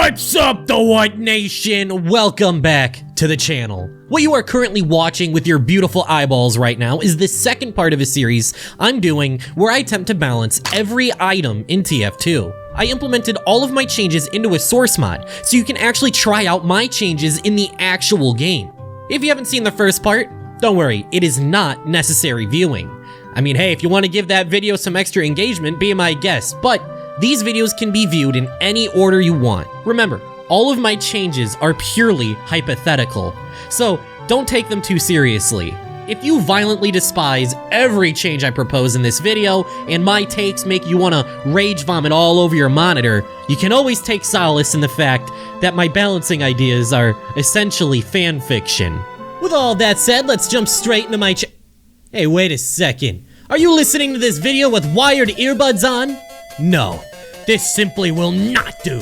What's up, the What Nation? Welcome back to the channel. What you are currently watching with your beautiful eyeballs right now is the second part of a series I'm doing where I attempt to balance every item in TF2. I implemented all of my changes into a source mod, so you can actually try out my changes in the actual game. If you haven't seen the first part, don't worry, it is not necessary viewing. I mean, hey, if you want to give that video some extra engagement, be my guest, but these videos can be viewed in any order you want. Remember, all of my changes are purely hypothetical, so don't take them too seriously. If you violently despise every change I propose in this video, and my takes make you want to rage vomit all over your monitor, you can always take solace in the fact that my balancing ideas are essentially fan fiction. With all that said, let's jump straight into my Hey, wait a second. Are you listening to this video with wired earbuds on? No, this simply will not do.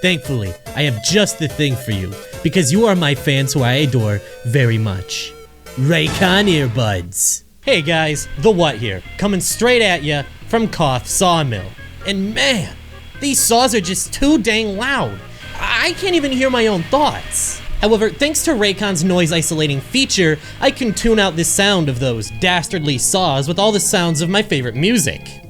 Thankfully, I have just the thing for you, because you are my fans who I adore very much. Raycon earbuds. Hey guys, the What here, coming straight at ya from Koth Sawmill. And man, these saws are just too dang loud. I can't even hear my own thoughts. However, thanks to Raycon's noise isolating feature, I can tune out the sound of those dastardly saws with all the sounds of my favorite music.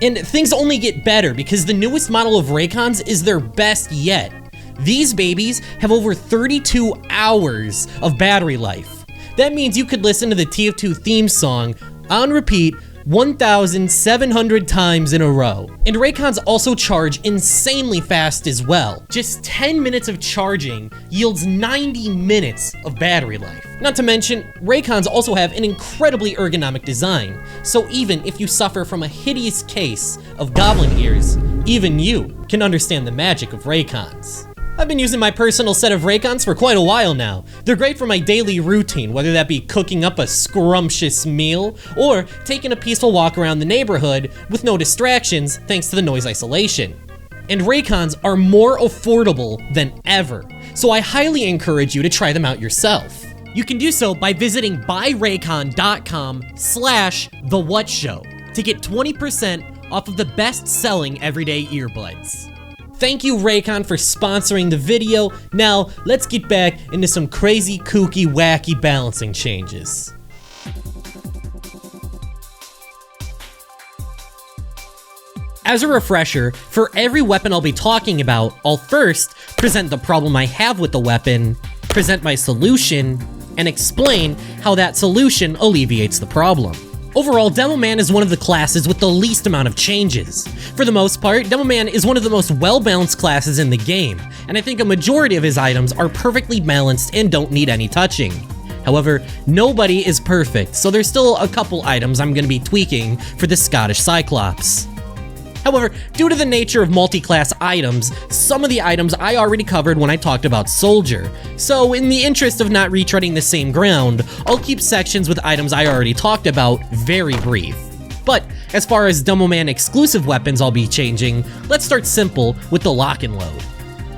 And things only get better because the newest model of Raycons is their best yet. These babies have over 32 hours of battery life. That means you could listen to the TF2 theme song on repeat 1,700 times in a row. And Raycons also charge insanely fast as well. Just 10 minutes of charging yields 90 minutes of battery life. Not to mention, Raycons also have an incredibly ergonomic design, so even if you suffer from a hideous case of goblin ears, even you can understand the magic of Raycons. I've been using my personal set of Raycons for quite a while now. They're great for my daily routine, whether that be cooking up a scrumptious meal or taking a peaceful walk around the neighborhood with no distractions thanks to the noise isolation. And Raycons are more affordable than ever, so I highly encourage you to try them out yourself. You can do so by visiting buyraycon.com/thewhatshow to get 20% off of the best-selling everyday earbuds. Thank you, Raycon, for sponsoring the video. Now, let's get back into some crazy, kooky, wacky balancing changes. As a refresher, for every weapon I'll be talking about, I'll first present the problem I have with the weapon, present my solution, and explain how that solution alleviates the problem. Overall, Demoman is one of the classes with the least amount of changes. For the most part, Demoman is one of the most well-balanced classes in the game, and I think a majority of his items are perfectly balanced and don't need any touching. However, nobody is perfect, so there's still a couple items I'm going to be tweaking for the Scottish Cyclops. However, due to the nature of multi-class items, some of the items I already covered when I talked about Soldier. So in the interest of not retreading the same ground, I'll keep sections with items I already talked about very brief. But as far as Demoman exclusive weapons I'll be changing, let's start simple with the lock and load.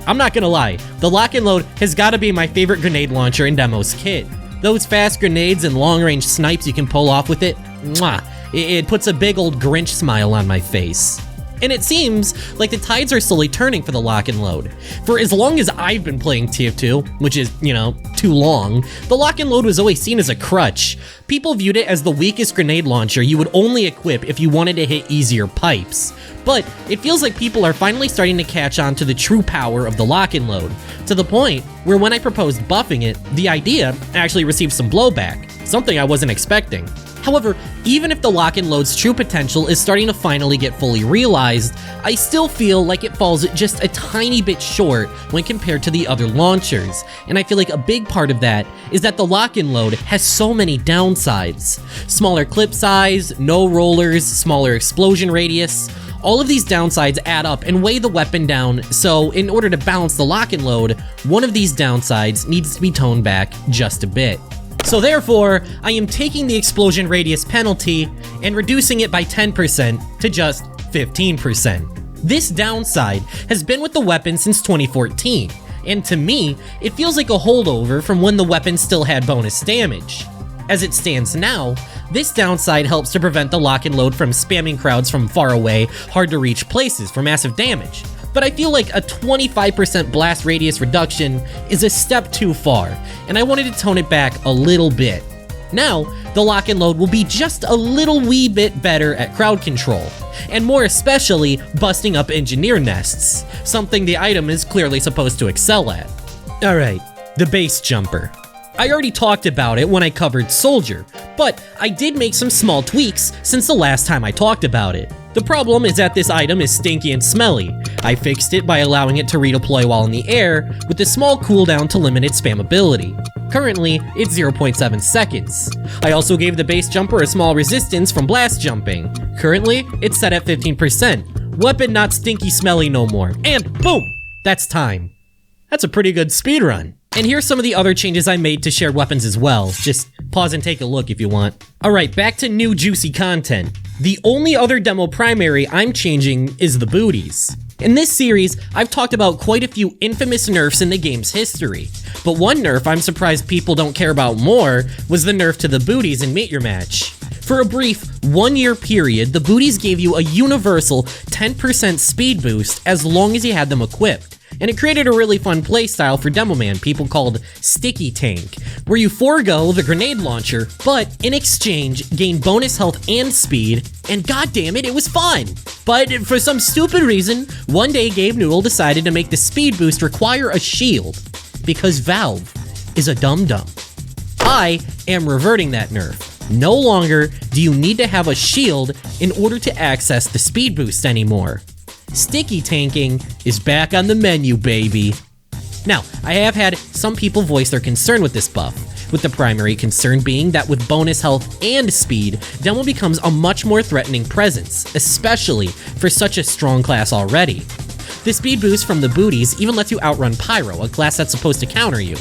I'm not gonna lie, the lock and load has gotta be my favorite grenade launcher in Demo's kit. Those fast grenades and long-range snipes you can pull off with it, mwah, it puts a big old Grinch smile on my face. And it seems like the tides are slowly turning for the lock and load. For as long as I've been playing TF2, which is, too long, the lock and load was always seen as a crutch. People viewed it as the weakest grenade launcher you would only equip if you wanted to hit easier pipes. But it feels like people are finally starting to catch on to the true power of the lock and load, to the point where when I proposed buffing it, the idea actually received some blowback, something I wasn't expecting. However, even if the lock and load's true potential is starting to finally get fully realized, I still feel like it falls just a tiny bit short when compared to the other launchers, and I feel like a big part of that is that the lock and load has so many downsides. Smaller clip size, no rollers, smaller explosion radius. All of these downsides add up and weigh the weapon down, so in order to balance the lock and load, one of these downsides needs to be toned back just a bit. So therefore, I am taking the explosion radius penalty and reducing it by 10% to just 15%. This downside has been with the weapon since 2014, and to me, it feels like a holdover from when the weapon still had bonus damage. As it stands now, this downside helps to prevent the lock and load from spamming crowds from far away, hard to reach places for massive damage. but I feel like a 25% blast radius reduction is a step too far, and I wanted to tone it back a little bit. Now, the lock and load will be just a little wee bit better at crowd control, and more especially busting up engineer nests, something the item is clearly supposed to excel at. Alright, the base jumper. I already talked about it when I covered Soldier, but I did make some small tweaks since the last time I talked about it. The problem is that this item is stinky and smelly. I fixed it by allowing it to redeploy while in the air, with a small cooldown to limit its spammability. Currently, it's 0.7 seconds. I also gave the base jumper a small resistance from blast jumping. Currently, it's set at 15%. Weapon not stinky smelly no more. And boom! That's time. That's a pretty good speedrun. And here's some of the other changes I made to shared weapons as well. Just pause and take a look if you want. Alright, back to new juicy content. The only other demo primary I'm changing is the booties. In this series, I've talked about quite a few infamous nerfs in the game's history, but one nerf I'm surprised people don't care about more was the nerf to the booties in Meet Your Match. For a brief 1-year period, the booties gave you a universal 10% speed boost as long as you had them equipped. And it created a really fun playstyle for Demoman people called Sticky Tank, where you forego the grenade launcher, but in exchange gain bonus health and speed, and goddammit, it was fun! But for some stupid reason, one day Gabe Noodle decided to make the speed boost require a shield, because Valve is a dum-dum. I am reverting that nerf. No longer do you need to have a shield in order to access the speed boost anymore. Sticky tanking is back on the menu, baby. Now, I have had some people voice their concern with this buff, with the primary concern being that with bonus health and speed, Demo becomes a much more threatening presence, especially for such a strong class already. The speed boost from the booties even lets you outrun Pyro, a class that's supposed to counter you.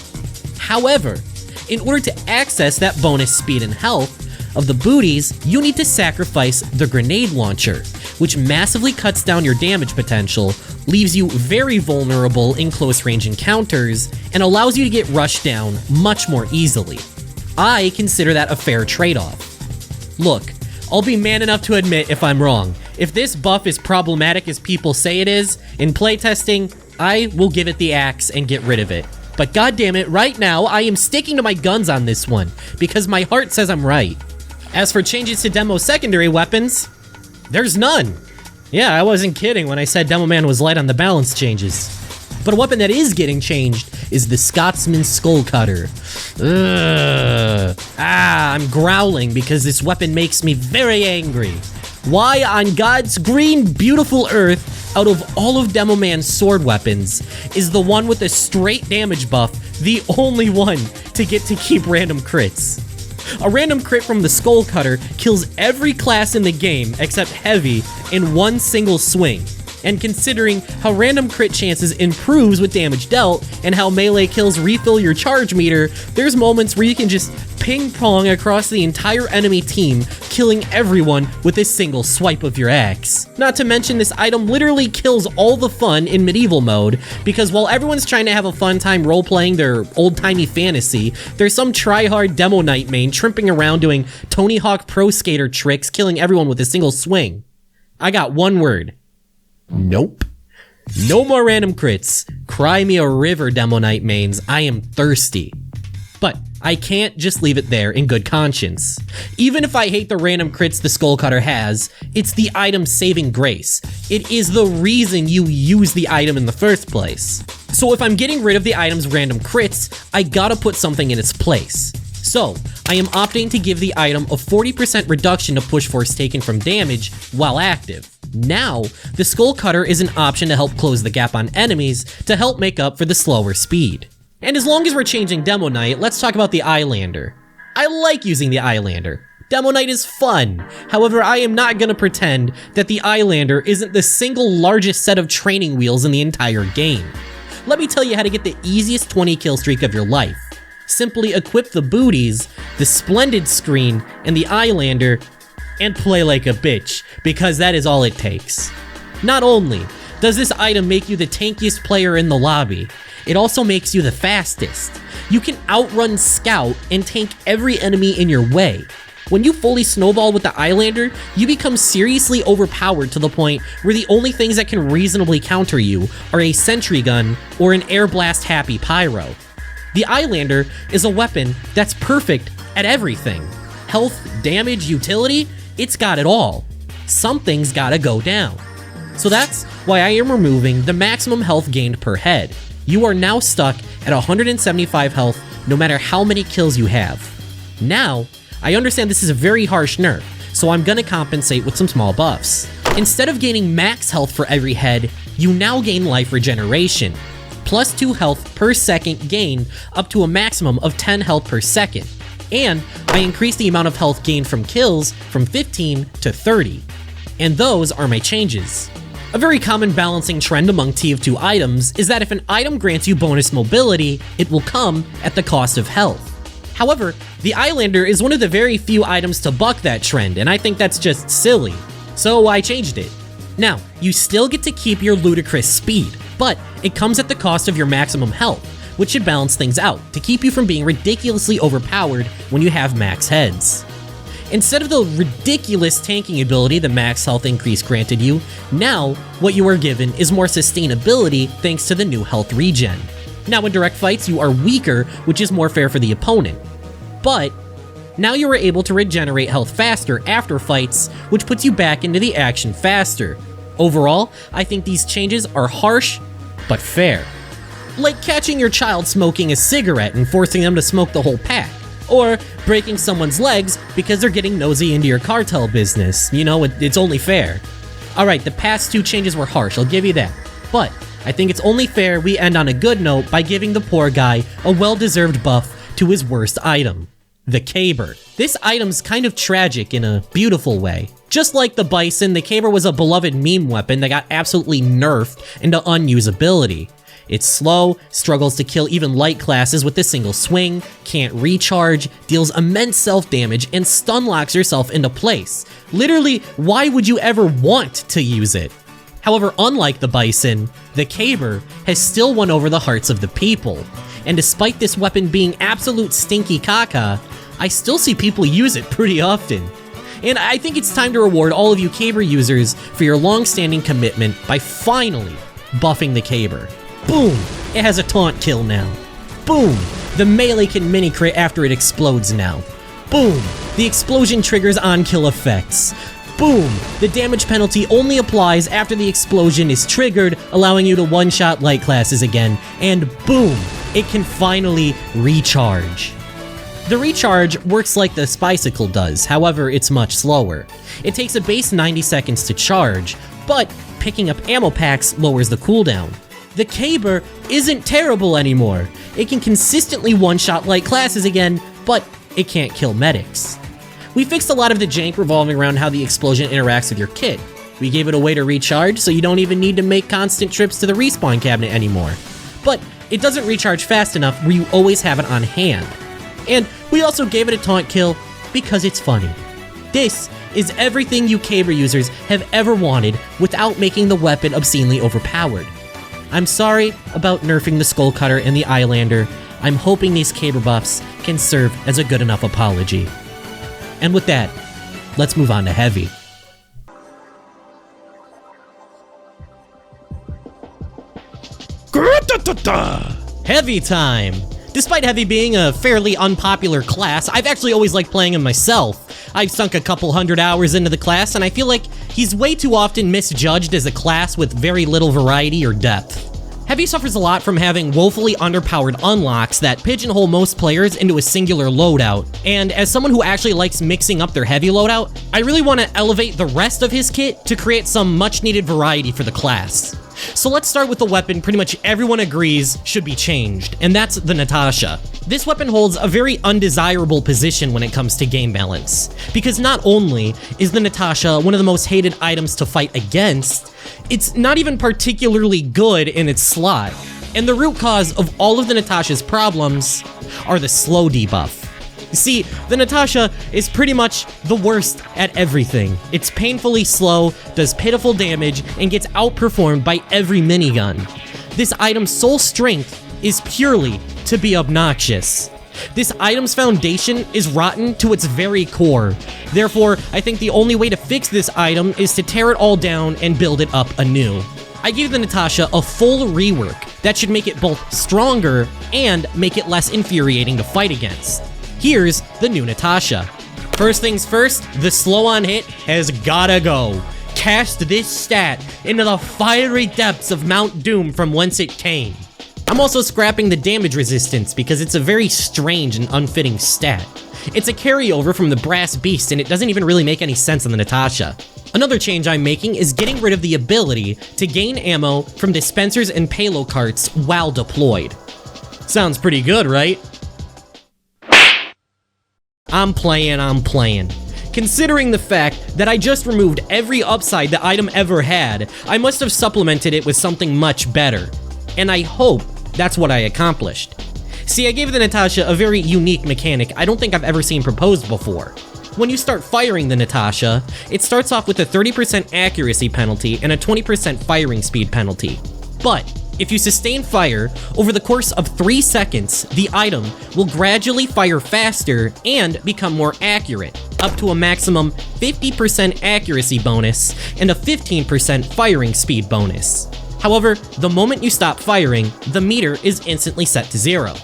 However, in order to access that bonus speed and health of the booties, you need to sacrifice the grenade launcher, which massively cuts down your damage potential, leaves you very vulnerable in close range encounters, and allows you to get rushed down much more easily. I consider that a fair trade-off. Look, I'll be man enough to admit if I'm wrong. If this buff is problematic as people say it is, in playtesting, I will give it the axe and get rid of it. But goddammit, right now, I am sticking to my guns on this one, because my heart says I'm right. As for changes to Demo's secondary weapons, there's none. Yeah, I wasn't kidding when I said Demoman was light on the balance changes. But a weapon that is getting changed is the Scotsman Skull Cutter. I'm growling because this weapon makes me very angry. Why on God's green, beautiful earth, out of all of Demoman's sword weapons, is the one with a straight damage buff the only one to get to keep random crits? A random crit from the Skull Cutter kills every class in the game except Heavy in one single swing. And considering how random crit chances improves with damage dealt, and how melee kills refill your charge meter, there's moments where you can just ping pong across the entire enemy team, killing everyone with a single swipe of your axe. Not to mention, this item literally kills all the fun in medieval mode, because while everyone's trying to have a fun time role-playing their old-timey fantasy, there's some try-hard Demo Knight main tripping around doing Tony Hawk Pro Skater tricks, killing everyone with a single swing. I got one word. Nope. No more random crits. Cry me a river, Demo Knight mains. I am thirsty. But I can't just leave it there in good conscience. Even if I hate the random crits the Skull Cutter has, it's the item's saving grace. It is the reason you use the item in the first place. So if I'm getting rid of the item's random crits, I gotta put something in its place. So, I am opting to give the item a 40% reduction to push force taken from damage while active. Now, the Skull Cutter is an option to help close the gap on enemies to help make up for the slower speed. And as long as we're changing Demo Knight, let's talk about the Eyelander. I like using the Eyelander. Demo Knight is fun. However, I am not gonna pretend that the Eyelander isn't the single largest set of training wheels in the entire game. Let me tell you how to get the easiest 20 kill streak of your life. Simply equip the booties, the Splendid Screen, and the Eyelander, and play like a bitch, because that is all it takes. Not only does this item make you the tankiest player in the lobby, it also makes you the fastest. You can outrun Scout and tank every enemy in your way. When you fully snowball with the Eyelander, you become seriously overpowered to the point where the only things that can reasonably counter you are a sentry gun or an air blast happy pyro. The Eyelander is a weapon that's perfect at everything. Health, damage, utility, it's got it all. Something's gotta go down. So that's why I am removing the maximum health gained per head. You are now stuck at 175 health no matter how many kills you have. Now, I understand this is a very harsh nerf, so I'm gonna compensate with some small buffs. Instead of gaining max health for every head, you now gain life regeneration. Plus 2 health per second gained up to a maximum of 10 health per second. And I increased the amount of health gained from kills from 15 to 30. And those are my changes. A very common balancing trend among TF2 items is that if an item grants you bonus mobility, it will come at the cost of health. However, the Eyelander is one of the very few items to buck that trend, and I think that's just silly. So I changed it. Now, you still get to keep your ludicrous speed, but it comes at the cost of your maximum health, which should balance things out to keep you from being ridiculously overpowered when you have max heads. Instead of the ridiculous tanking ability the max health increase granted you, now what you are given is more sustainability thanks to the new health regen. Now in direct fights you are weaker, which is more fair for the opponent. But now you are able to regenerate health faster after fights, which puts you back into the action faster. Overall, I think these changes are harsh, but fair. Like catching your child smoking a cigarette and forcing them to smoke the whole pack. Or breaking someone's legs because they're getting nosy into your cartel business. You know, it's only fair. Alright, the past 2 changes were harsh, I'll give you that. But I think it's only fair we end on a good note by giving the poor guy a well-deserved buff to his worst item, the Caber. This item's kind of tragic in a beautiful way. Just like the Bison, the Caber was a beloved meme weapon that got absolutely nerfed into unusability. It's slow, struggles to kill even light classes with a single swing, can't recharge, deals immense self-damage, and stun locks yourself into place. Literally, why would you ever want to use it? However, unlike the Bison, the Caber has still won over the hearts of the people. And despite this weapon being absolute stinky caca, I still see people use it pretty often. And I think it's time to reward all of you Caber users for your long-standing commitment by finally buffing the Caber. Boom! It has a taunt kill now. Boom! The melee can mini-crit after it explodes now. Boom! The explosion triggers on-kill effects. Boom! The damage penalty only applies after the explosion is triggered, allowing you to one-shot light classes again. And boom! It can finally recharge. The recharge works like the Spicicle does, however it's much slower. It takes a base 90 seconds to charge, but picking up ammo packs lowers the cooldown. The Caber isn't terrible anymore. It can consistently one-shot light classes again, but it can't kill medics. We fixed a lot of the jank revolving around how the explosion interacts with your kit. We gave it a way to recharge, so you don't even need to make constant trips to the respawn cabinet anymore. But it doesn't recharge fast enough where you always have it on hand. And we also gave it a taunt kill because it's funny. This is everything you Caber users have ever wanted without making the weapon obscenely overpowered. I'm sorry about nerfing the Skull Cutter and the Eyelander. I'm hoping these Caber buffs can serve as a good enough apology. And with that, let's move on to Heavy. Heavy time! Despite Heavy being a fairly unpopular class, I've actually always liked playing him myself. I've sunk a couple hundred hours into the class, and I feel like he's way too often misjudged as a class with very little variety or depth. Heavy suffers a lot from having woefully underpowered unlocks that pigeonhole most players into a singular loadout, and as someone who actually likes mixing up their Heavy loadout, I really want to elevate the rest of his kit to create some much-needed variety for the class. So let's start with the weapon pretty much everyone agrees should be changed, and that's the Natasha. This weapon holds a very undesirable position when it comes to game balance, because not only is the Natasha one of the most hated items to fight against, it's not even particularly good in its slot, and the root cause of all of the Natasha's problems are the slow debuff. See, the Natasha is pretty much the worst at everything. It's painfully slow, does pitiful damage, and gets outperformed by every minigun. This item's sole strength is purely to be obnoxious. This item's foundation is rotten to its very core. Therefore, I think the only way to fix this item is to tear it all down and build it up anew. I gave the Natasha a full rework that should make it both stronger and make it less infuriating to fight against. Here's the new Natasha. First things first, the slow on hit has gotta go. Cast this stat into the fiery depths of Mount Doom from whence it came. I'm also scrapping the damage resistance because it's a very strange and unfitting stat. It's a carryover from the Brass Beast and it doesn't even really make any sense on the Natasha. Another change I'm making is getting rid of the ability to gain ammo from dispensers and payload carts while deployed. Sounds pretty good, right? I'm playing. Considering the fact that I just removed every upside the item ever had, I must have supplemented it with something much better. And I hope that's what I accomplished. See, I gave the Natasha a very unique mechanic I don't think I've ever seen proposed before. When you start firing the Natasha, it starts off with a 30% accuracy penalty and a 20% firing speed penalty. But if you sustain fire, over the course of 3 seconds, the item will gradually fire faster and become more accurate, up to a maximum 50% accuracy bonus and a 15% firing speed bonus. However, the moment you stop firing, the meter is instantly set to 0.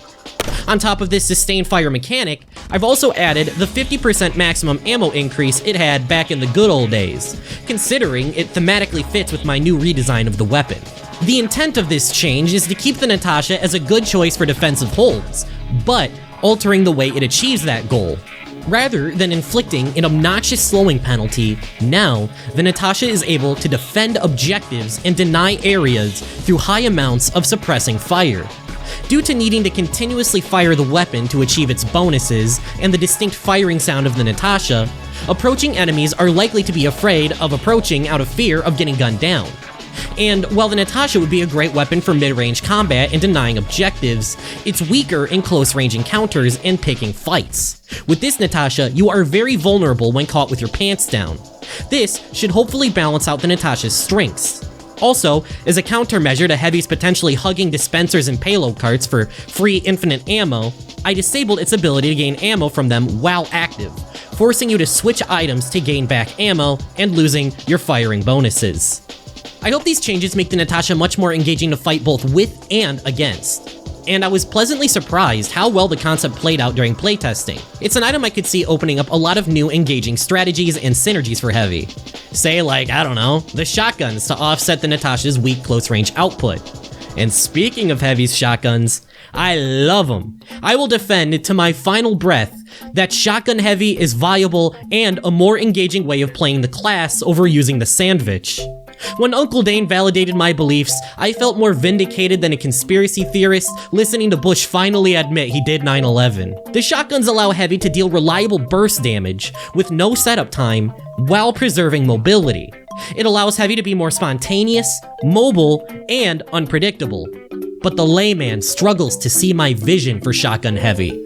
On top of this sustained fire mechanic, I've also added the 50% maximum ammo increase it had back in the good old days, considering it thematically fits with my new redesign of the weapon. The intent of this change is to keep the Natasha as a good choice for defensive holds, but altering the way it achieves that goal. Rather than inflicting an obnoxious slowing penalty, now the Natasha is able to defend objectives and deny areas through high amounts of suppressing fire. Due to needing to continuously fire the weapon to achieve its bonuses and the distinct firing sound of the Natasha, approaching enemies are likely to be afraid of approaching out of fear of getting gunned down. And while the Natasha would be a great weapon for mid-range combat and denying objectives, it's weaker in close-range encounters and picking fights. With this Natasha, you are very vulnerable when caught with your pants down. This should hopefully balance out the Natasha's strengths. Also, as a countermeasure to heavies potentially hugging dispensers and payload carts for free infinite ammo, I disabled its ability to gain ammo from them while active, forcing you to switch items to gain back ammo and losing your firing bonuses. I hope these changes make the Natasha much more engaging to fight both with and against. And I was pleasantly surprised how well the concept played out during playtesting. It's an item I could see opening up a lot of new engaging strategies and synergies for Heavy. Say like, I don't know, the shotguns to offset the Natasha's weak close range output. And speaking of Heavy's shotguns, I love them. I will defend to my final breath that Shotgun Heavy is viable and a more engaging way of playing the class over using the sandwich. When Uncle Dane validated my beliefs, I felt more vindicated than a conspiracy theorist listening to Bush finally admit he did 9/11. The shotguns allow Heavy to deal reliable burst damage with no setup time while preserving mobility. It allows Heavy to be more spontaneous, mobile, and unpredictable. But the layman struggles to see my vision for Shotgun Heavy.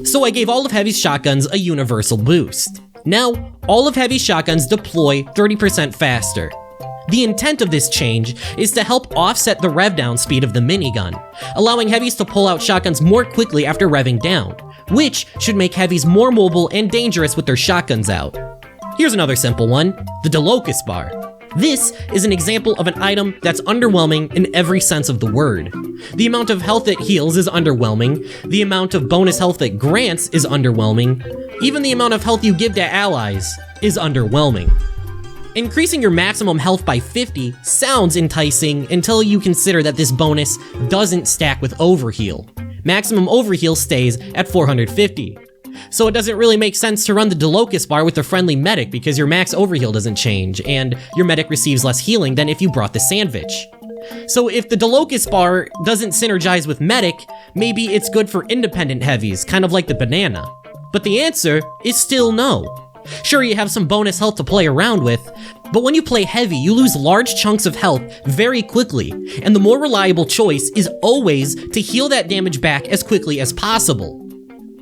So I gave all of Heavy's shotguns a universal boost. Now, all of Heavy's shotguns deploy 30% faster. The intent of this change is to help offset the rev down speed of the minigun, allowing Heavies to pull out shotguns more quickly after revving down, which should make Heavies more mobile and dangerous with their shotguns out. Here's another simple one, the Delocus bar. This is an example of an item that's underwhelming in every sense of the word. The amount of health it heals is underwhelming, the amount of bonus health it grants is underwhelming, even the amount of health you give to allies is underwhelming. Increasing your maximum health by 50 sounds enticing until you consider that this bonus doesn't stack with overheal. Maximum overheal stays at 450. So it doesn't really make sense to run the Delocus bar with a friendly medic because your max overheal doesn't change, and your medic receives less healing than if you brought the sandwich. So if the Delocus bar doesn't synergize with medic, maybe it's good for independent heavies, kind of like the banana. But the answer is still no. Sure, you have some bonus health to play around with, but when you play heavy, you lose large chunks of health very quickly, and the more reliable choice is always to heal that damage back as quickly as possible.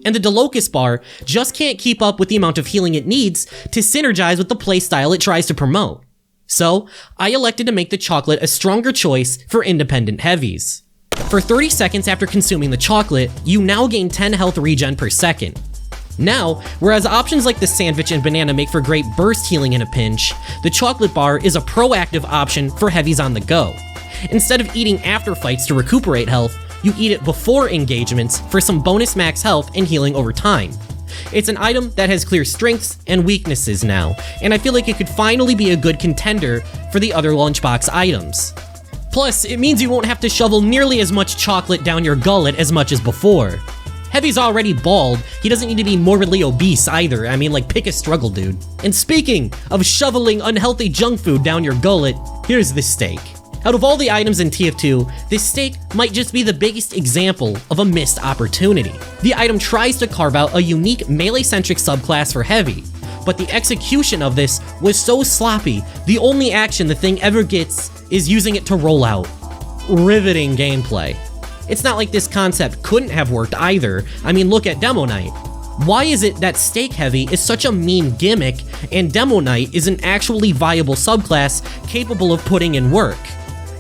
And the Delocus bar just can't keep up with the amount of healing it needs to synergize with the playstyle it tries to promote. So, I elected to make the chocolate a stronger choice for independent heavies. For 30 seconds after consuming the chocolate, you now gain 10 health regen per second. Now, whereas options like the sandwich and banana make for great burst healing in a pinch, the chocolate bar is a proactive option for heavies on the go. Instead of eating after fights to recuperate health, you eat it before engagements for some bonus max health and healing over time. It's an item that has clear strengths and weaknesses now, and I feel like it could finally be a good contender for the other lunchbox items. Plus, it means you won't have to shovel nearly as much chocolate down your gullet as much as before. Heavy's already bald, he doesn't need to be morbidly obese either. I mean, like, pick a struggle, dude. And speaking of shoveling unhealthy junk food down your gullet, here's the steak. Out of all the items in TF2, this steak might just be the biggest example of a missed opportunity. The item tries to carve out a unique melee-centric subclass for Heavy, but the execution of this was so sloppy, the only action the thing ever gets is using it to roll out. Riveting gameplay. It's not like this concept couldn't have worked either. I mean, look at Demo Knight. Why is it that Steak Heavy is such a mean gimmick and Demo Knight is an actually viable subclass capable of putting in work?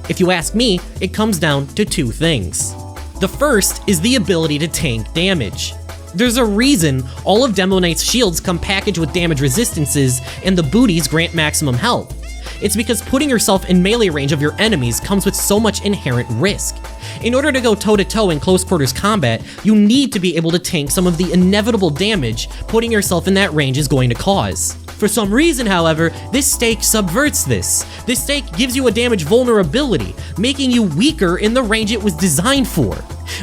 If you ask me, it comes down to two things. The first is the ability to tank damage. There's a reason all of Demo Knight's shields come packaged with damage resistances and the booties grant maximum health. It's because putting yourself in melee range of your enemies comes with so much inherent risk. In order to go toe-to-toe in close quarters combat, you need to be able to tank some of the inevitable damage putting yourself in that range is going to cause. For some reason, however, this steak subverts this. This steak gives you a damage vulnerability, making you weaker in the range it was designed for.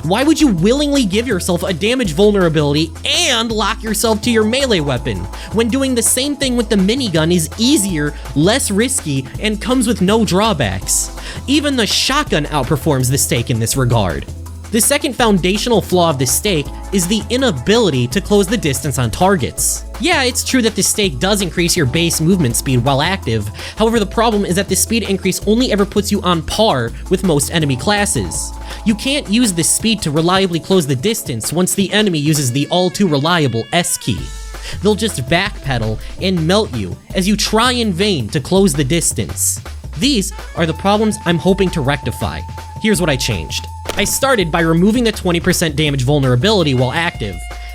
Why would you willingly give yourself a damage vulnerability and lock yourself to your melee weapon, when doing the same thing with the minigun is easier, less risky, and comes with no drawbacks? Even the shotgun outperforms the steak in this regard. The second foundational flaw of the steak is the inability to close the distance on targets. Yeah, it's true that the steak does increase your base movement speed while active, however the problem is that the speed increase only ever puts you on par with most enemy classes. You can't use this speed to reliably close the distance once the enemy uses the all too reliable S key. They'll just backpedal and melt you as you try in vain to close the distance. These are the problems I'm hoping to rectify. Here's what I changed. I started by removing the 20% damage vulnerability while active.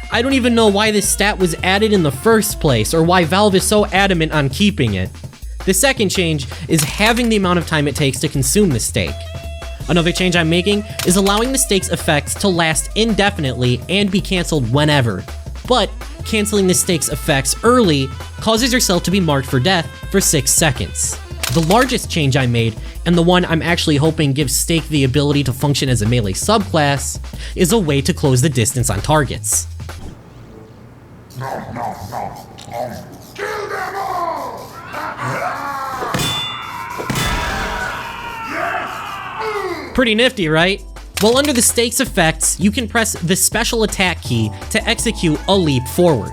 I don't even know why this stat was added in the first place or why Valve is so adamant on keeping it. The second change is having the amount of time it takes to consume the steak. Another change I'm making is allowing the steak's effects to last indefinitely and be cancelled whenever. But canceling the steak's effects early causes yourself to be marked for death for 6 seconds. The largest change I made, and the one I'm actually hoping gives Steak the ability to function as a melee subclass, is a way to close the distance on targets. Kill them all! Pretty nifty, right? Well, under the Steak's effects, you can press the special attack key to execute a leap forward.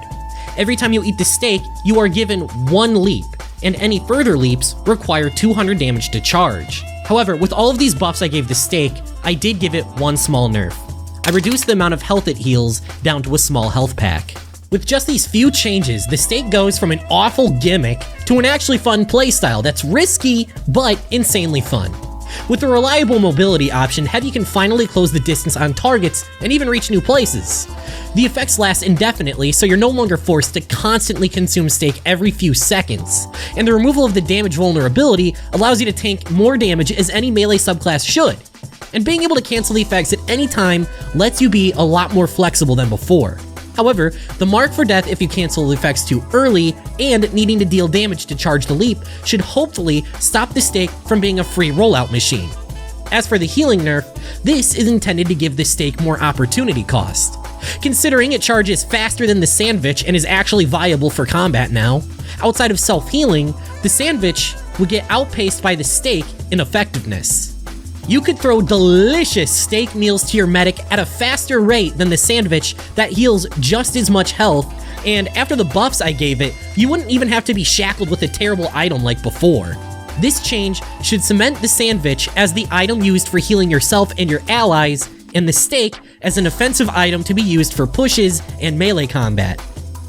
Every time you eat the steak, you are given 1 leap, and any further leaps require 200 damage to charge. However, with all of these buffs I gave the steak, I did give it one small nerf. I reduced the amount of health it heals down to a small health pack. With just these few changes, the steak goes from an awful gimmick to an actually fun playstyle that's risky, but insanely fun. With a reliable mobility option, Heavy can finally close the distance on targets and even reach new places. The effects last indefinitely, so you're no longer forced to constantly consume steak every few seconds, and the removal of the damage vulnerability allows you to tank more damage as any melee subclass should. And being able to cancel the effects at any time lets you be a lot more flexible than before. However, the mark for death if you cancel the effects too early and needing to deal damage to charge the leap should hopefully stop the steak from being a free rollout machine. As for the healing nerf, this is intended to give the steak more opportunity cost. Considering it charges faster than the sandwich and is actually viable for combat now, outside of self-healing, the sandwich would get outpaced by the steak in effectiveness. You could throw delicious steak meals to your medic at a faster rate than the sandwich that heals just as much health, and after the buffs I gave it, you wouldn't even have to be shackled with a terrible item like before. This change should cement the sandwich as the item used for healing yourself and your allies, and the steak as an offensive item to be used for pushes and melee combat.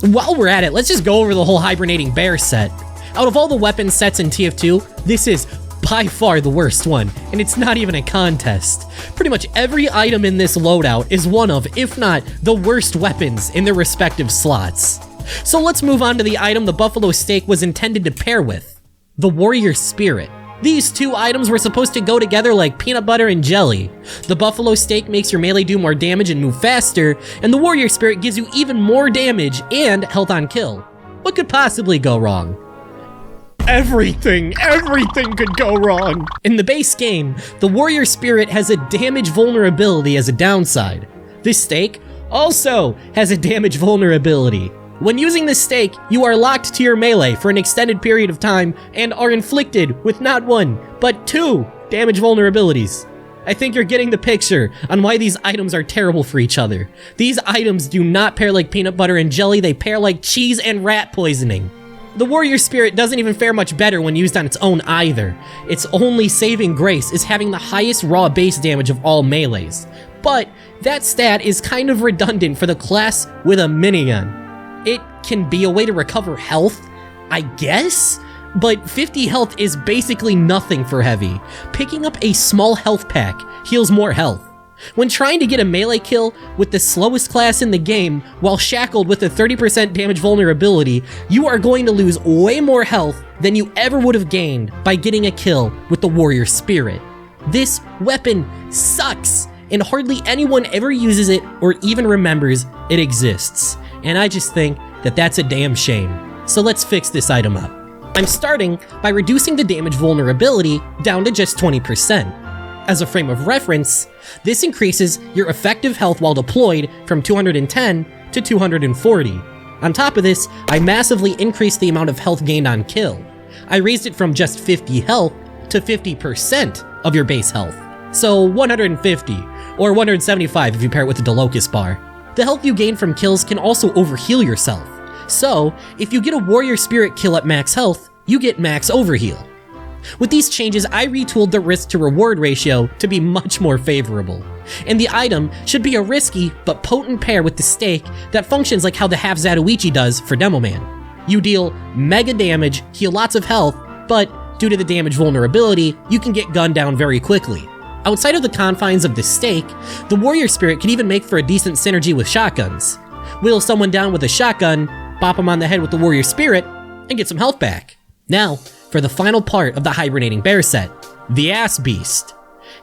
While we're at it, let's just go over the whole hibernating bear set. Out of all the weapon sets in TF2, this is by far the worst one, and it's not even a contest. Pretty much every item in this loadout is one of, if not, the worst weapons in their respective slots. So let's move on to the item the buffalo steak was intended to pair with, the warrior spirit. These two items were supposed to go together like peanut butter and jelly. The buffalo steak makes your melee do more damage and move faster, and the warrior spirit gives you even more damage and health on kill. What could possibly go wrong? Everything could go wrong. In the base game, the warrior spirit has a damage vulnerability as a downside. This steak also has a damage vulnerability. When using this steak, you are locked to your melee for an extended period of time and are inflicted with not one, but 2 damage vulnerabilities. I think you're getting the picture on why these items are terrible for each other. These items do not pair like peanut butter and jelly, they pair like cheese and rat poisoning. The warrior spirit doesn't even fare much better when used on its own either. Its only saving grace is having the highest raw base damage of all melees. But that stat is kind of redundant for the class with a minigun. It can be a way to recover health, I guess? But 50 health is basically nothing for heavy. Picking up a small health pack heals more health. When trying to get a melee kill with the slowest class in the game while shackled with a 30% damage vulnerability, you are going to lose way more health than you ever would have gained by getting a kill with the warrior spirit. This weapon sucks, and hardly anyone ever uses it or even remembers it exists. And I just think that that's a damn shame. So let's fix this item up. I'm starting by reducing the damage vulnerability down to just 20%. As a frame of reference, this increases your effective health while deployed from 210 to 240. On top of this, I massively increased the amount of health gained on kill. I raised it from just 50 health to 50% of your base health. So 150, or 175 if you pair it with the Delocus bar. The health you gain from kills can also overheal yourself. So, if you get a warrior spirit kill at max health, you get max overheal. With these changes, I retooled the risk to reward ratio to be much more favorable. And the item should be a risky but potent pair with the steak that functions like how the half Zatoichi does for Demoman. You deal mega damage, heal lots of health, but due to the damage vulnerability, you can get gunned down very quickly. Outside of the confines of the steak, the warrior spirit can even make for a decent synergy with shotguns. Wheel someone down with a shotgun, bop them on the head with the warrior spirit, and get some health back. Now, for the final part of the hibernating bear set, the ass beast.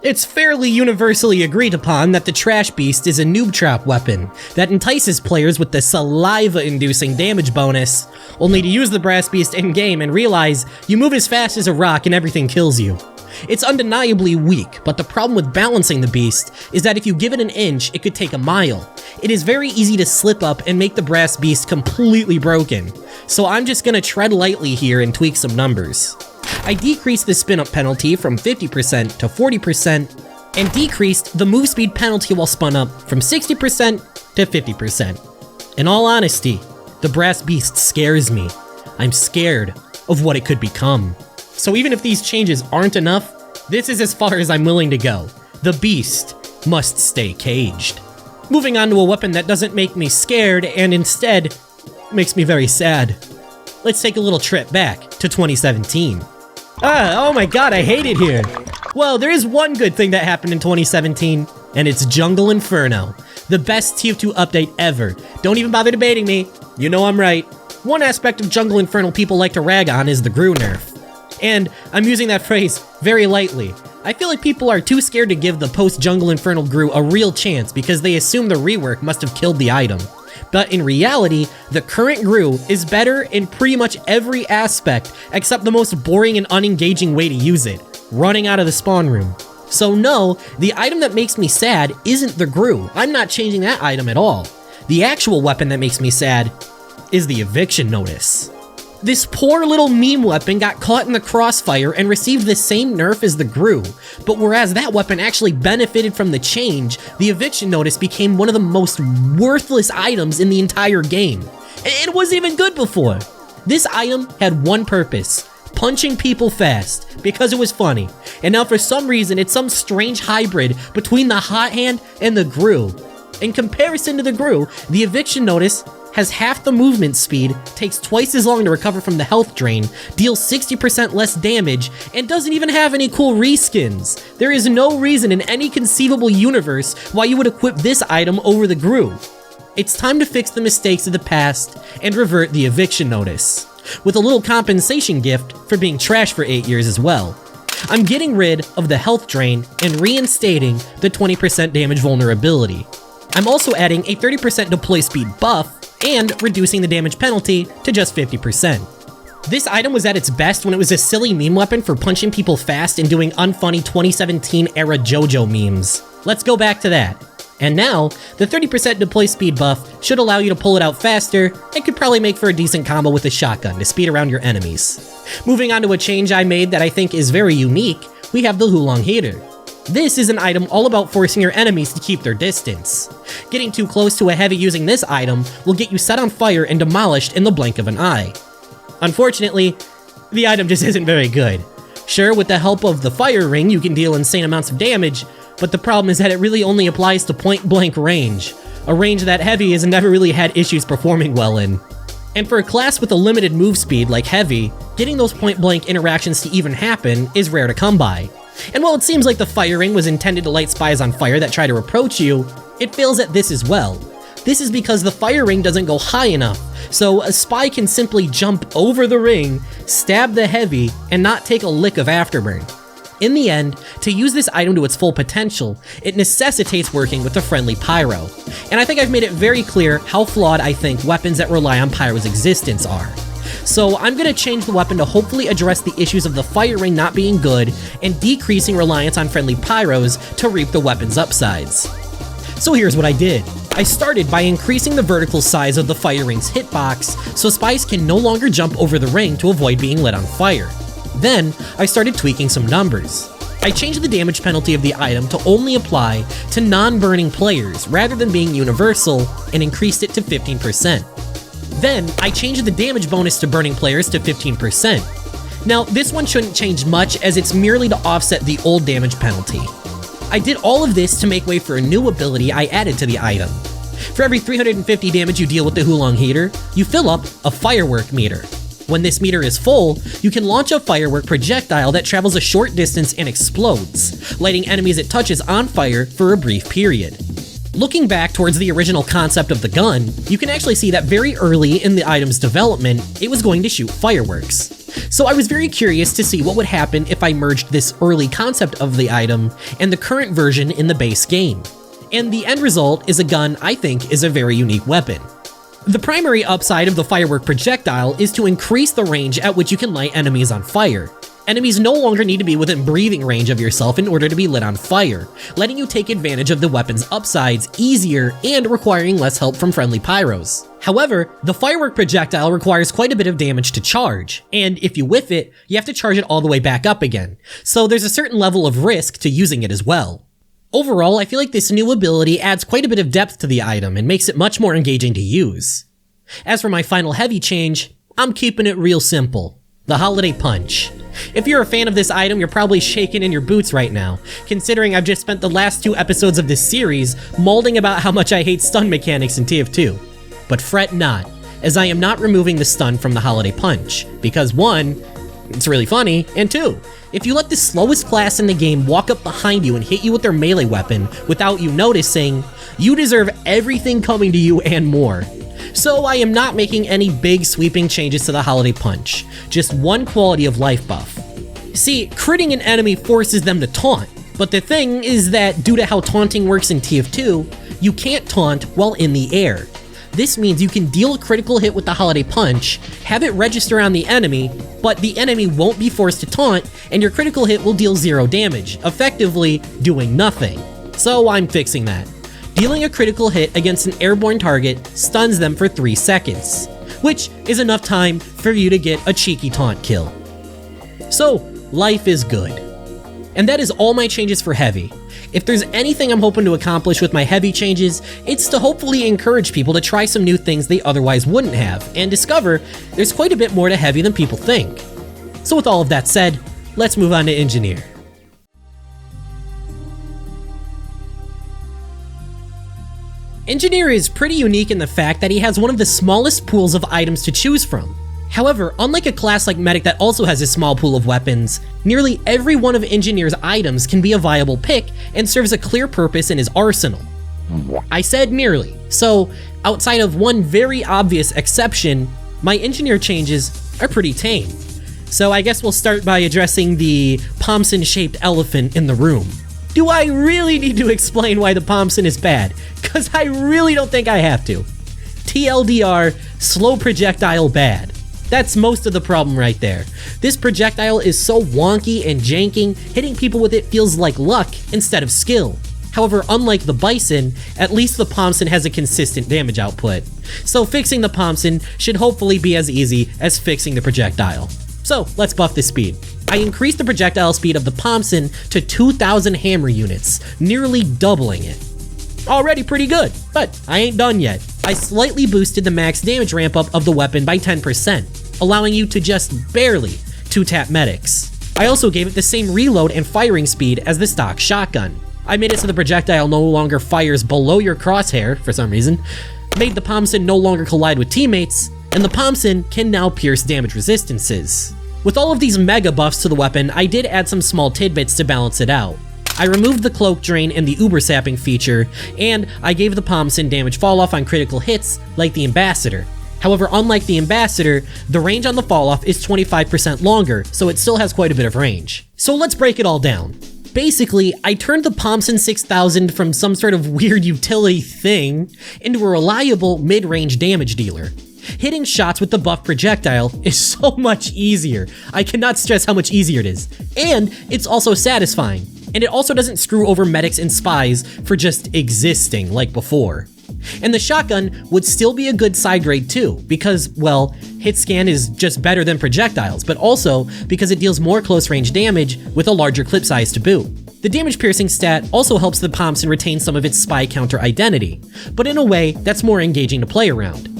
It's fairly universally agreed upon that the trash beast is a noob trap weapon that entices players with the saliva-inducing damage bonus, only to use the brass beast in-game and realize you move as fast as a rock and everything kills you. It's undeniably weak, but the problem with balancing the beast is that if you give it an inch, it could take a mile. It is very easy to slip up and make the brass beast completely broken. So I'm just gonna tread lightly here and tweak some numbers. I decreased the spin-up penalty from 50% to 40%, and decreased the move speed penalty while spun up from 60% to 50%. In all honesty, the brass beast scares me. I'm scared of what it could become. So even if these changes aren't enough, this is as far as I'm willing to go. The beast must stay caged. Moving on to a weapon that doesn't make me scared and instead makes me very sad. Let's take a little trip back to 2017. Oh my god, I hate it here. Well, there is one good thing that happened in 2017, and it's Jungle Inferno. The best TF2 update ever. Don't even bother debating me. You know I'm right. One aspect of Jungle Inferno people like to rag on is the Gru nerf. And I'm using that phrase very lightly. I feel like people are too scared to give the post-Jungle Infernal Gru a real chance because they assume the rework must have killed the item. But in reality, the current Gru is better in pretty much every aspect except the most boring and unengaging way to use it, running out of the spawn room. So no, the item that makes me sad isn't the Gru. I'm not changing that item at all. The actual weapon that makes me sad is the eviction notice. This poor little meme weapon got caught in the crossfire and received the same nerf as the Gru, but whereas that weapon actually benefited from the change, the eviction notice became one of the most worthless items in the entire game. And it wasn't even good before. This item had one purpose: punching people fast, because it was funny. And now for some reason, it's some strange hybrid between the hot hand and the Gru. In comparison to the Gru, the eviction notice has half the movement speed, takes twice as long to recover from the health drain, deals 60% less damage, and doesn't even have any cool reskins. There is no reason in any conceivable universe why you would equip this item over the Gru. It's time to fix the mistakes of the past and revert the eviction notice, with a little compensation gift for being trash for 8 years as well. I'm getting rid of the health drain and reinstating the 20% damage vulnerability. I'm also adding a 30% deploy speed buff and reducing the damage penalty to just 50%. This item was at its best when it was a silly meme weapon for punching people fast and doing unfunny 2017 era JoJo memes. Let's go back to that. And now, the 30% deploy speed buff should allow you to pull it out faster and could probably make for a decent combo with a shotgun to speed around your enemies. Moving on to a change I made that I think is very unique, we have the Hulong Hater. This is an item all about forcing your enemies to keep their distance. Getting too close to a heavy using this item will get you set on fire and demolished in the blink of an eye. Unfortunately, the item just isn't very good. Sure, with the help of the fire ring you can deal insane amounts of damage, but the problem is that it really only applies to point-blank range, a range that Heavy has never really had issues performing well in. And for a class with a limited move speed like Heavy, getting those point-blank interactions to even happen is rare to come by. And while it seems like the fire ring was intended to light spies on fire that try to approach you, it fails at this as well. This is because the fire ring doesn't go high enough, so a spy can simply jump over the ring, stab the Heavy, and not take a lick of afterburn. In the end, to use this item to its full potential, it necessitates working with a friendly pyro. And I think I've made it very clear how flawed I think weapons that rely on pyro's existence are. So I'm going to change the weapon to hopefully address the issues of the fire ring not being good and decreasing reliance on friendly pyros to reap the weapon's upsides. So here's what I did. I started by increasing the vertical size of the fire ring's hitbox so spies can no longer jump over the ring to avoid being lit on fire. Then, I started tweaking some numbers. I changed the damage penalty of the item to only apply to non-burning players rather than being universal and increased it to 15%. Then, I changed the damage bonus to burning players to 15%. Now, this one shouldn't change much as it's merely to offset the old damage penalty. I did all of this to make way for a new ability I added to the item. For every 350 damage you deal with the Hulong Hater, you fill up a firework meter. When this meter is full, you can launch a firework projectile that travels a short distance and explodes, lighting enemies it touches on fire for a brief period. Looking back towards the original concept of the gun, you can actually see that very early in the item's development, it was going to shoot fireworks. So I was very curious to see what would happen if I merged this early concept of the item and the current version in the base game. And the end result is a gun I think is a very unique weapon. The primary upside of the firework projectile is to increase the range at which you can light enemies on fire. Enemies no longer need to be within breathing range of yourself in order to be lit on fire, letting you take advantage of the weapon's upsides easier and requiring less help from friendly pyros. However, the firework projectile requires quite a bit of damage to charge, and if you whiff it, you have to charge it all the way back up again, so there's a certain level of risk to using it as well. Overall, I feel like this new ability adds quite a bit of depth to the item and makes it much more engaging to use. As for my final heavy change, I'm keeping it real simple. The Holiday Punch. If you're a fan of this item, you're probably shaking in your boots right now, considering I've just spent the last 2 episodes of this series molding about how much I hate stun mechanics in TF2. But fret not, as I am not removing the stun from the Holiday Punch, because 1, it's really funny, and 2, if you let the slowest class in the game walk up behind you and hit you with their melee weapon without you noticing, you deserve everything coming to you and more. So I am not making any big sweeping changes to the Holiday Punch, just 1 quality of life buff. See, critting an enemy forces them to taunt, but the thing is that due to how taunting works in TF2, you can't taunt while in the air. This means you can deal a critical hit with the Holiday Punch, have it register on the enemy, but the enemy won't be forced to taunt, and your critical hit will deal 0 damage, effectively doing nothing. So I'm fixing that. Dealing a critical hit against an airborne target stuns them for 3 seconds, which is enough time for you to get a cheeky taunt kill. So, life is good. And that is all my changes for Heavy. If there's anything I'm hoping to accomplish with my Heavy changes, it's to hopefully encourage people to try some new things they otherwise wouldn't have, and discover there's quite a bit more to Heavy than people think. So with all of that said, let's move on to Engineer. Engineer is pretty unique in the fact that he has one of the smallest pools of items to choose from. However, unlike a class like Medic that also has a small pool of weapons, nearly every one of Engineer's items can be a viable pick and serves a clear purpose in his arsenal. I said nearly, so outside of one very obvious exception, my Engineer changes are pretty tame. So I guess we'll start by addressing the Pomson-shaped elephant in the room. Do I really need to explain why the Pomson is bad? Cause I really don't think I have to. TLDR, slow projectile bad. That's most of the problem right there. This projectile is so wonky and janking, hitting people with it feels like luck instead of skill. However, unlike the Bison, at least the Pomson has a consistent damage output. So fixing the Pomson should hopefully be as easy as fixing the projectile. So let's buff the speed. I increased the projectile speed of the Pomson to 2,000 hammer units, nearly doubling it. Already pretty good, but I ain't done yet. I slightly boosted the max damage ramp up of the weapon by 10%, allowing you to just barely 2-tap medics. I also gave it the same reload and firing speed as the stock shotgun. I made it so the projectile no longer fires below your crosshair for some reason, made the Pomson no longer collide with teammates, and the Pomson can now pierce damage resistances. With all of these mega buffs to the weapon, I did add some small tidbits to balance it out. I removed the cloak drain and the uber sapping feature, and I gave the Pomson damage fall off on critical hits like the Ambassador. However, unlike the Ambassador, the range on the fall off is 25% longer, so it still has quite a bit of range. So let's break it all down. Basically, I turned the Pomson 6000 from some sort of weird utility thing into a reliable mid-range damage dealer. Hitting shots with the buff projectile is so much easier. I cannot stress how much easier it is. And it's also satisfying. And it also doesn't screw over medics and spies for just existing like before. And the shotgun would still be a good side grade too, because, well, hit scan is just better than projectiles, but also because it deals more close range damage with a larger clip size to boot. The damage piercing stat also helps the Pomson retain some of its spy counter identity, but in a way that's more engaging to play around.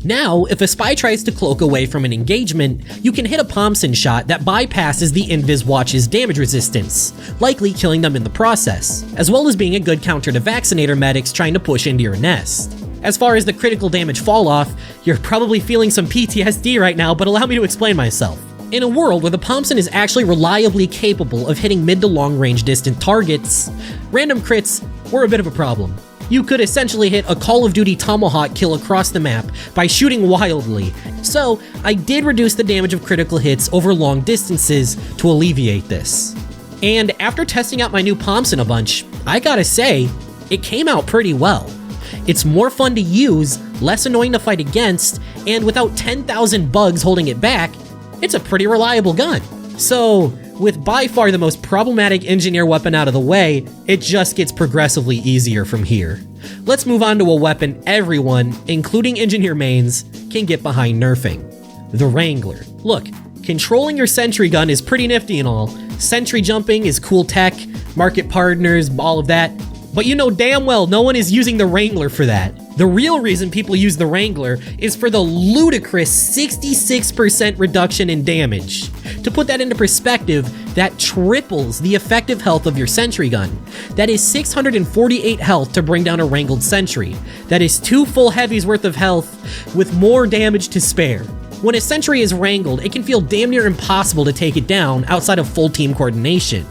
Now, if a spy tries to cloak away from an engagement, you can hit a Pomson shot that bypasses the Invis Watch's damage resistance, likely killing them in the process, as well as being a good counter to Vaccinator medics trying to push into your nest. As far as the critical damage fall off, you're probably feeling some PTSD right now, but allow me to explain myself. In a world where the Pomson is actually reliably capable of hitting mid to long range distant targets, random crits were a bit of a problem. You could essentially hit a Call of Duty Tomahawk kill across the map by shooting wildly, so I did reduce the damage of critical hits over long distances to alleviate this. And after testing out my new Pomson a bunch, I gotta say, it came out pretty well. It's more fun to use, less annoying to fight against, and without 10,000 bugs holding it back, it's a pretty reliable gun. So, with by far the most problematic engineer weapon out of the way, it just gets progressively easier from here. Let's move on to a weapon everyone, including engineer mains, can get behind nerfing. The Wrangler. Look, controlling your sentry gun is pretty nifty and all. Sentry jumping is cool tech, market partners, all of that. But you know damn well no one is using the Wrangler for that. The real reason people use the Wrangler is for the ludicrous 66% reduction in damage. To put that into perspective, that triples the effective health of your sentry gun. That is 648 health to bring down a wrangled sentry. That is 2 full heavies worth of health with more damage to spare. When a sentry is wrangled, it can feel damn near impossible to take it down outside of full team coordination.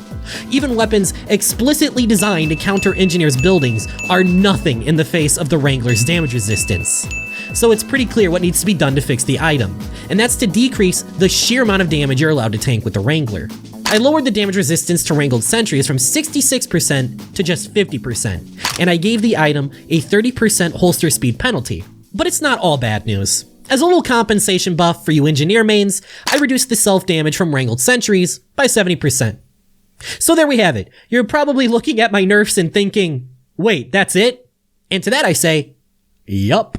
Even weapons explicitly designed to counter engineers' buildings are nothing in the face of the Wrangler's damage resistance. So it's pretty clear what needs to be done to fix the item, and that's to decrease the sheer amount of damage you're allowed to tank with the Wrangler. I lowered the damage resistance to wrangled sentries from 66% to just 50%, and I gave the item a 30% holster speed penalty. But it's not all bad news. As a little compensation buff for you engineer mains, I reduced the self-damage from wrangled sentries by 70%. So there we have it. You're probably looking at my nerfs and thinking, wait, that's it? And to that I say, yup.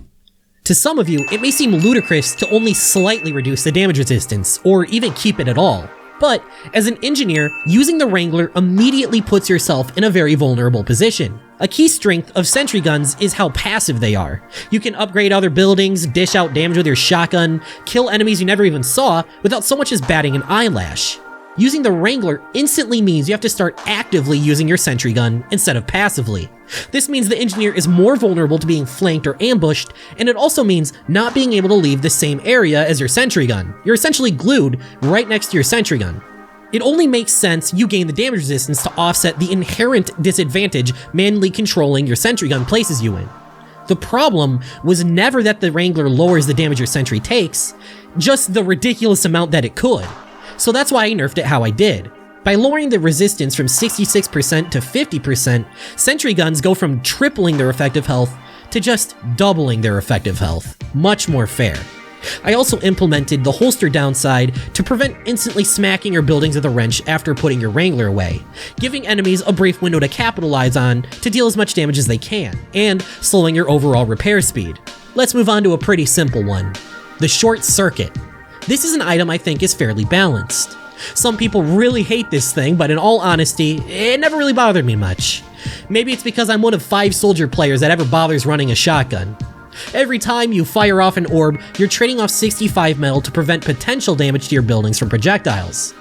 To some of you, it may seem ludicrous to only slightly reduce the damage resistance, or even keep it at all. But as an engineer, using the Wrangler immediately puts yourself in a very vulnerable position. A key strength of sentry guns is how passive they are. You can upgrade other buildings, dish out damage with your shotgun, kill enemies you never even saw without so much as batting an eyelash. Using the Wrangler instantly means you have to start actively using your sentry gun instead of passively. This means the engineer is more vulnerable to being flanked or ambushed, and it also means not being able to leave the same area as your sentry gun. You're essentially glued right next to your sentry gun. It only makes sense you gain the damage resistance to offset the inherent disadvantage manually controlling your sentry gun places you in. The problem was never that the Wrangler lowers the damage your sentry takes, just the ridiculous amount that it could. So that's why I nerfed it how I did. By lowering the resistance from 66% to 50%, sentry guns go from tripling their effective health to just doubling their effective health. Much more fair. I also implemented the holster downside to prevent instantly smacking your buildings with a wrench after putting your Wrangler away, giving enemies a brief window to capitalize on to deal as much damage as they can, and slowing your overall repair speed. Let's move on to a pretty simple one. The short circuit. This is an item I think is fairly balanced. Some people really hate this thing, but in all honesty, it never really bothered me much. Maybe it's because I'm one of 5 soldier players that ever bothers running a shotgun. Every time you fire off an orb, you're trading off 65 metal to prevent potential damage to your buildings from projectiles.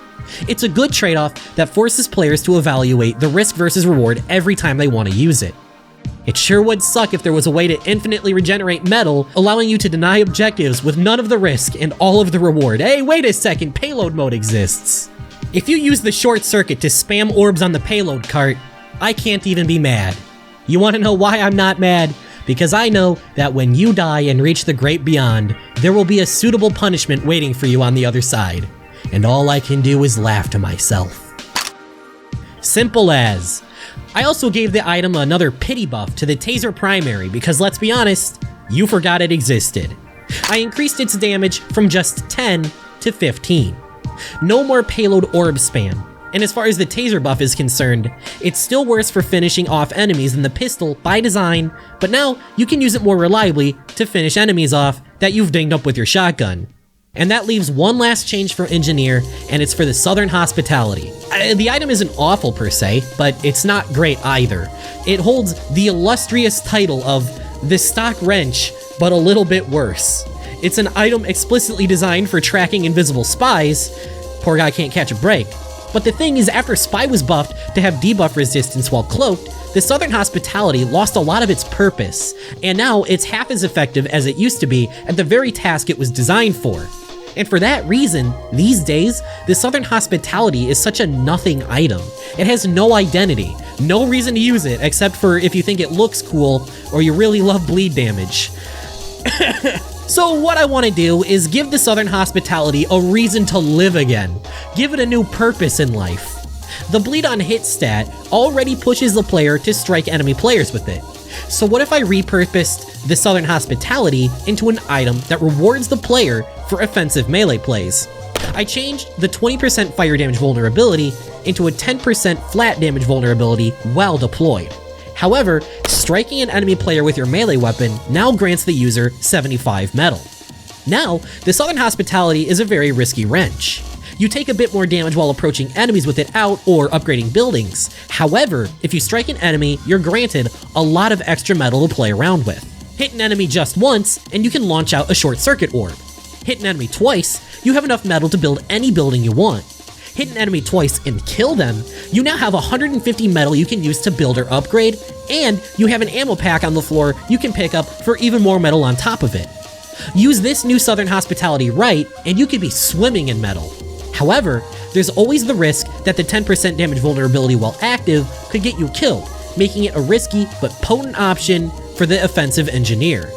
It's a good trade-off that forces players to evaluate the risk versus reward every time they want to use it. It sure would suck if there was a way to infinitely regenerate metal, allowing you to deny objectives with none of the risk and all of the reward. Hey, wait a second, payload mode exists. If you use the short circuit to spam orbs on the payload cart, I can't even be mad. You want to know why I'm not mad? Because I know that when you die and reach the great beyond, there will be a suitable punishment waiting for you on the other side. And all I can do is laugh to myself. Simple as. I also gave the item another pity buff to the taser primary because let's be honest, you forgot it existed. I increased its damage from just 10 to 15. No more payload orb spam. And as far as the taser buff is concerned, it's still worse for finishing off enemies than the pistol by design, but now you can use it more reliably to finish enemies off that you've dinged up with your shotgun. And that leaves one last change for Engineer, and it's for the Southern Hospitality. The item isn't awful per se, but it's not great either. It holds the illustrious title of the stock wrench, but a little bit worse. It's an item explicitly designed for tracking invisible spies. Poor guy can't catch a break. But the thing is, after Spy was buffed to have debuff resistance while cloaked, the Southern Hospitality lost a lot of its purpose, and now it's half as effective as it used to be at the very task it was designed for. And for that reason, these days, the Southern Hospitality is such a nothing item. It has no identity, no reason to use it except for if you think it looks cool or you really love bleed damage. So what I want to do is give the Southern Hospitality a reason to live again. Give it a new purpose in life. The bleed on hit stat already pushes the player to strike enemy players with it. So what if I repurposed the Southern Hospitality into an item that rewards the player for offensive melee plays? I changed the 20% fire damage vulnerability into a 10% flat damage vulnerability while deployed. However, striking an enemy player with your melee weapon now grants the user 75 metal. Now, the Southern Hospitality is a very risky wrench. You take a bit more damage while approaching enemies with it out or upgrading buildings. However, if you strike an enemy, you're granted a lot of extra metal to play around with. Hit an enemy just once, and you can launch out a short circuit orb. Hit an enemy twice, you have enough metal to build any building you want. Hit an enemy twice and kill them, you now have 150 metal you can use to build or upgrade, and you have an ammo pack on the floor you can pick up for even more metal on top of it. Use this new Southern Hospitality right, and you could be swimming in metal. However, there's always the risk that the 10% damage vulnerability while active could get you killed, making it a risky but potent option for the offensive engineer.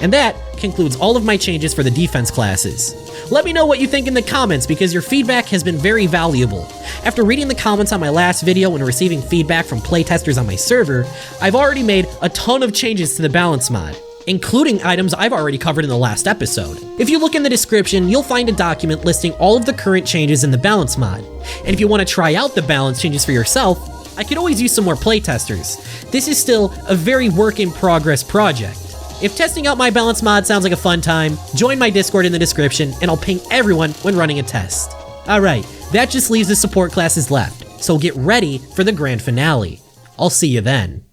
And that concludes all of my changes for the defense classes. Let me know what you think in the comments because your feedback has been very valuable. After reading the comments on my last video and receiving feedback from playtesters on my server, I've already made a ton of changes to the balance mod, including items I've already covered in the last episode. If you look in the description, you'll find a document listing all of the current changes in the balance mod. And if you want to try out the balance changes for yourself, I could always use some more playtesters. This is still a very work in progress project. If testing out my balance mod sounds like a fun time, join my Discord in the description and I'll ping everyone when running a test. Alright, that just leaves the support classes left, so get ready for the grand finale. I'll see you then.